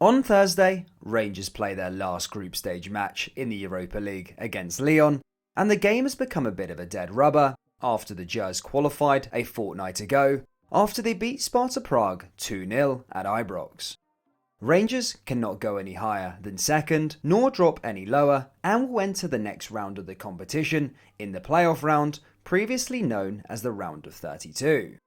On Thursday, Rangers play their last group stage match in the Europa League against Lyon, and the game has become a bit of a dead rubber after the Gers qualified a fortnight ago after they beat Sparta Prague 2-0 at Ibrox. Rangers cannot go any higher than second, nor drop any lower, and will enter the next round of the competition in the playoff round, previously known as the round of 32.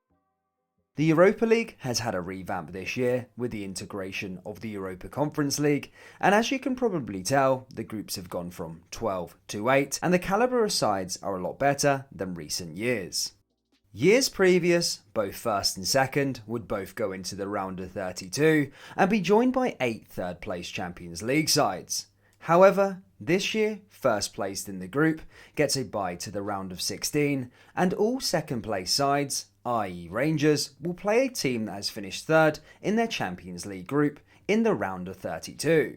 The Europa League has had a revamp this year with the integration of the Europa Conference League, and as you can probably tell, the groups have gone from 12 to 8, and the calibre of sides are a lot better than recent years. Years previous, both first and second would both go into the round of 32 and be joined by 8 third place Champions League sides. However, this year, first placed in the group gets a bye to the round of 16, and all second place sides, i.e. Rangers, will play a team that has finished third in their Champions League group in the round of 32.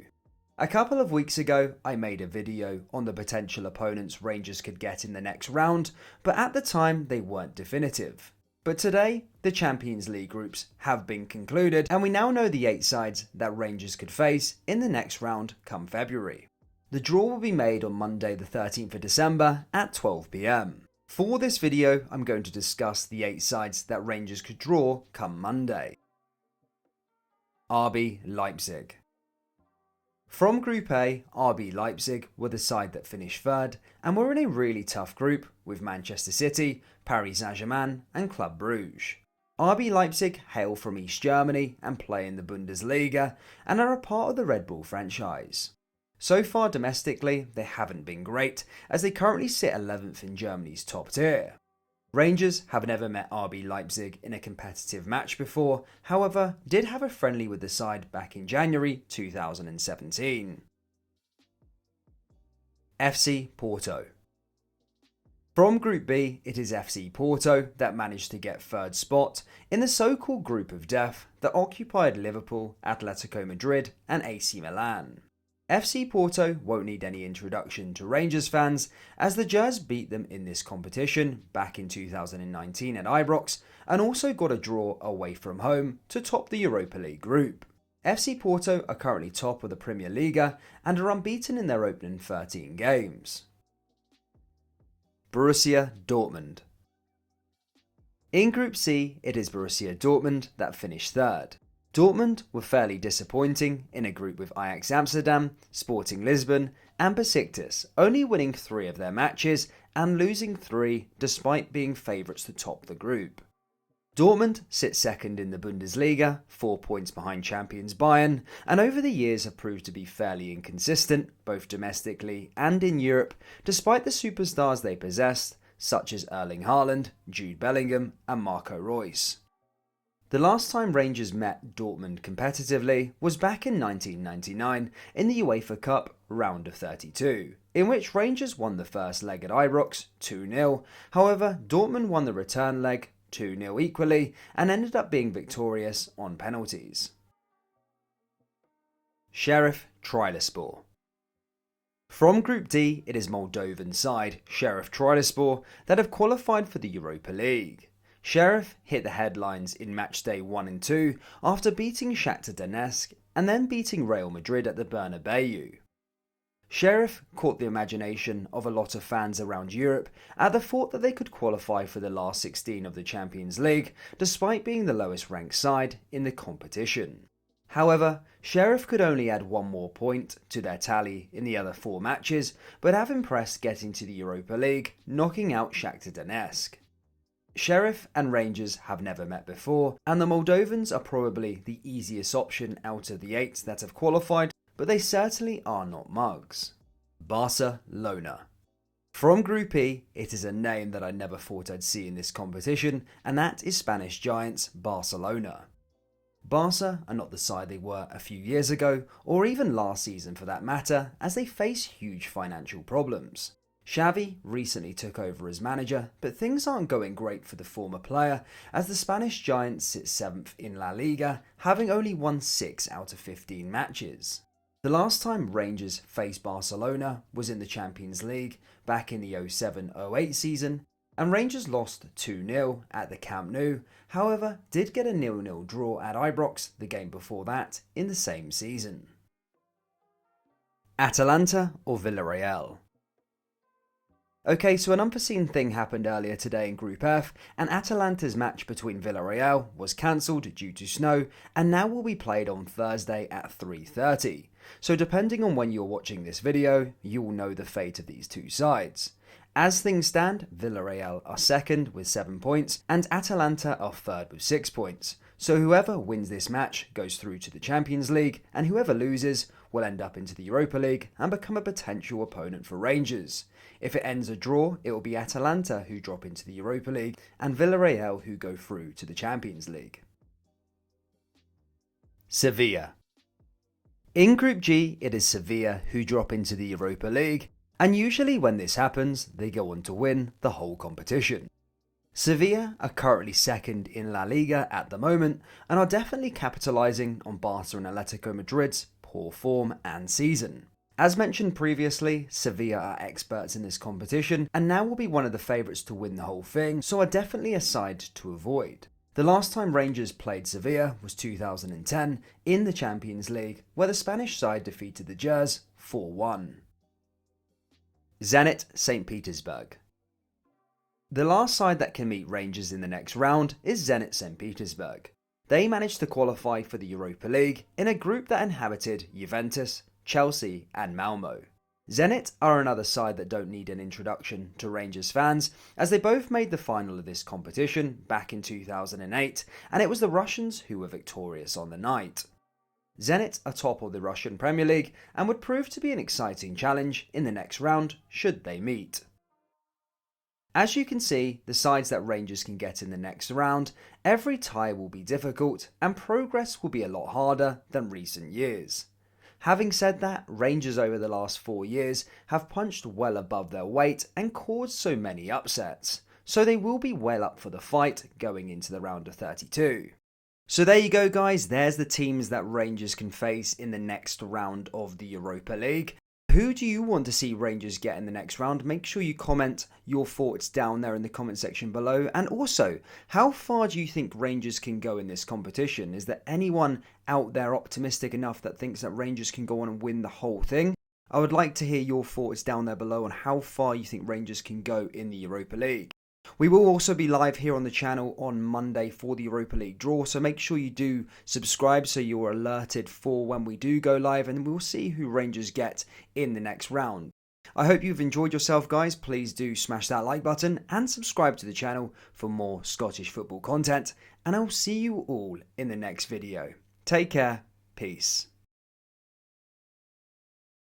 A couple of weeks ago, I made a video on the potential opponents Rangers could get in the next round, but at the time they weren't definitive. But today, the Champions League groups have been concluded, and we now know the 8 sides that Rangers could face in the next round come February. The draw will be made on Monday the 13th of December at 12 PM. For this video, I'm going to discuss the 8 sides that Rangers could draw come Monday. RB Leipzig. From Group A, RB Leipzig were the side that finished third and were in a really tough group with Manchester City, Paris Saint-Germain and Club Brugge. RB Leipzig hail from East Germany and play in the Bundesliga and are a part of the Red Bull franchise. So far domestically, they haven't been great, as they currently sit 11th in Germany's top tier. Rangers have never met RB Leipzig in a competitive match before, however, did have a friendly with the side back in January 2017. FC Porto. From Group B, it is FC Porto that managed to get third spot in the so-called Group of Death that occupied Liverpool, Atletico Madrid and AC Milan. FC Porto won't need any introduction to Rangers fans, as the Gers beat them in this competition back in 2019 at Ibrox and also got a draw away from home to top the Europa League group. FC Porto are currently top of the Premier Liga and are unbeaten in their opening 13 games. Borussia Dortmund. In Group C, it is Borussia Dortmund that finished third. Dortmund were fairly disappointing in a group with Ajax Amsterdam, Sporting Lisbon and Besiktas, only winning 3 of their matches and losing 3 despite being favourites to top the group. Dortmund sit second in the Bundesliga, 4 points behind champions Bayern, and over the years have proved to be fairly inconsistent, both domestically and in Europe, despite the superstars they possessed, such as Erling Haaland, Jude Bellingham and Marco Reus. The last time Rangers met Dortmund competitively was back in 1999 in the UEFA Cup round of 32, in which Rangers won the first leg at Ibrox 2-0, however Dortmund won the return leg 2-0 equally and ended up being victorious on penalties. Sheriff Tiraspol. From Group D, it is Moldovan side Sheriff Tiraspol that have qualified for the Europa League. Sheriff hit the headlines in match day 1 and 2 after beating Shakhtar Donetsk and then beating Real Madrid at the Bernabeu. Sheriff caught the imagination of a lot of fans around Europe at the thought that they could qualify for the last 16 of the Champions League despite being the lowest ranked side in the competition. However, Sheriff could only add 1 more point to their tally in the other 4 matches, but have impressed getting to the Europa League, knocking out Shakhtar Donetsk. Sheriff and Rangers have never met before, and the Moldovans are probably the easiest option out of the 8 that have qualified, but they certainly are not mugs. Barcelona. From Group E, it is a name that I never thought I'd see in this competition, and that is Spanish giants Barcelona. Barca are not the side they were a few years ago, or even last season for that matter, as they face huge financial problems. Xavi recently took over as manager, but things aren't going great for the former player, as the Spanish giants sit 7th in La Liga, having only won 6 out of 15 matches. The last time Rangers faced Barcelona was in the Champions League back in the 07-08 season, and Rangers lost 2-0 at the Camp Nou, however did get a 0-0 draw at Ibrox the game before that in the same season. Atalanta or Villarreal? Okay, so an unforeseen thing happened earlier today in Group F, and Atalanta's match between Villarreal was cancelled due to snow and now will be played on Thursday at 3:30. So depending on when you're watching this video, you will know the fate of these two sides. As things stand, Villarreal are second with 7 points and Atalanta are third with 6 points. So whoever wins this match goes through to the Champions League, and whoever loses will end up into the Europa League and become a potential opponent for Rangers. If it ends a draw, it will be Atalanta who drop into the Europa League and Villarreal who go through to the Champions League. Sevilla. In Group G, it is Sevilla who drop into the Europa League, and usually when this happens, they go on to win the whole competition. Sevilla are currently second in La Liga at the moment and are definitely capitalising on Barca and Atletico Madrid's poor form and season. As mentioned previously, Sevilla are experts in this competition and now will be one of the favourites to win the whole thing, so are definitely a side to avoid. The last time Rangers played Sevilla was 2010 in the Champions League, where the Spanish side defeated the Jers 4-1. Zenit St. Petersburg. The last side that can meet Rangers in the next round is Zenit St. Petersburg. They managed to qualify for the Europa League in a group that inhabited Juventus, Chelsea and Malmo. Zenit are another side that don't need an introduction to Rangers fans, as they both made the final of this competition back in 2008, and it was the Russians who were victorious on the night. Zenit are top of the Russian Premier League and would prove to be an exciting challenge in the next round should they meet. As you can see, the sides that Rangers can get in the next round, every tie will be difficult and progress will be a lot harder than recent years. Having said that, Rangers over the last 4 years have punched well above their weight and caused so many upsets, so they will be well up for the fight going into the round of 32. So there you go guys, there's the teams that Rangers can face in the next round of the Europa League. Who do you want to see Rangers get in the next round? Make sure you comment your thoughts down there in the comment section below. And also, how far do you think Rangers can go in this competition? Is there anyone out there optimistic enough that thinks that Rangers can go on and win the whole thing? I would like to hear your thoughts down there below on how far you think Rangers can go in the Europa League. We will also be live here on the channel on Monday for the Europa League draw, so make sure you do subscribe so you're alerted for when we do go live, and we'll see who Rangers get in the next round. I hope you've enjoyed yourself guys, please do smash that like button and subscribe to the channel for more Scottish football content, and I'll see you all in the next video. Take care, peace.